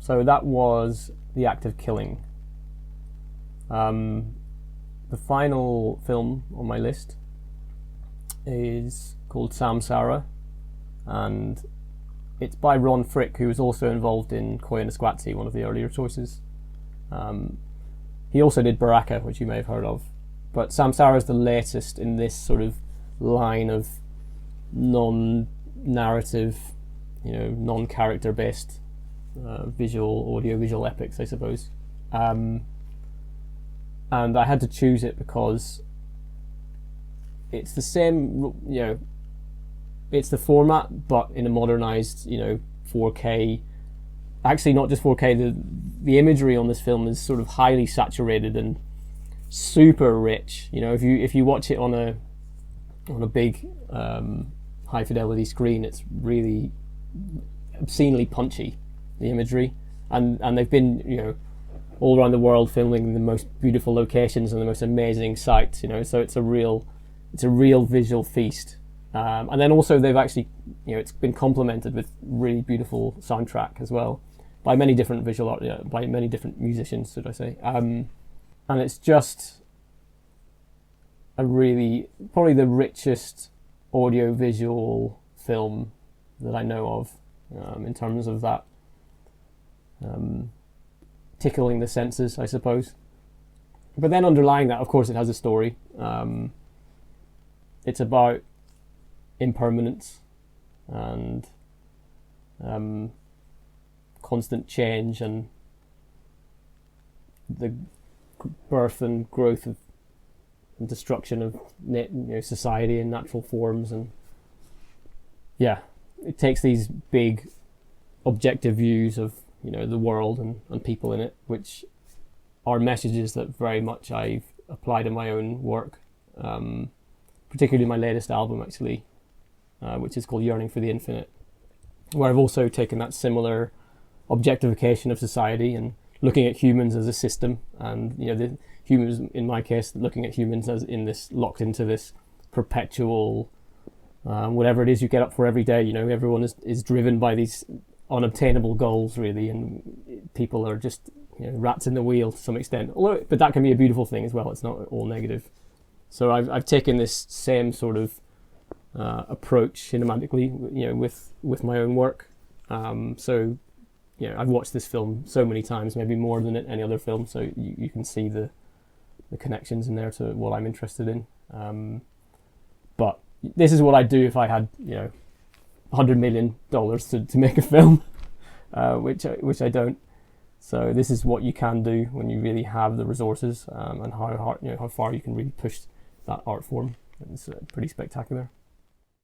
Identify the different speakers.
Speaker 1: So that was The Act of Killing. The final film on my list is called Samsara, and it's by Ron Frick, who was also involved in Koi and Squatty, one of the earlier choices. He also did Baraka, which you may have heard of. But Samsara is the latest in this sort of line of non-narrative, non-character based audio-visual epics, I suppose. And I had to choose it because it's the same, it's the format, but in a modernized, 4K. Actually, not just 4K. The imagery on this film is sort of highly saturated and super rich. If you watch it on a big high fidelity screen, it's really obscenely punchy, the imagery, and they've been all around the world filming the most beautiful locations and the most amazing sights. So it's a real visual feast. And then also they've actually, it's been complemented with really beautiful soundtrack as well by many different by many different musicians, should I say. And it's just probably the richest audio-visual film that I know of, in terms of that tickling the senses, I suppose. But then underlying that, of course, it has a story. It's about impermanence and constant change and the birth and growth of and destruction of society and natural forms. And it takes these big objective views of the world and people in it, which are messages that very much I've applied in my own work, particularly my latest album actually, which is called Yearning for the Infinite, where I've also taken that similar objectification of society and looking at humans as a system, and the humans, in my case, looking at humans as locked into this perpetual whatever it is you get up for every day. Everyone is driven by these unobtainable goals, really, and people are just rats in the wheel to some extent. But that can be a beautiful thing as well. It's not all negative. So I've taken this same sort of approach cinematically, with my own work. I've watched this film so many times, maybe more than any other film. So you can see the connections in there to what I'm interested in. But this is what I'd do if I had $100 million to make a film, which I don't. So this is what you can do when you really have the resources, and how far you can really push that art form. It's pretty spectacular.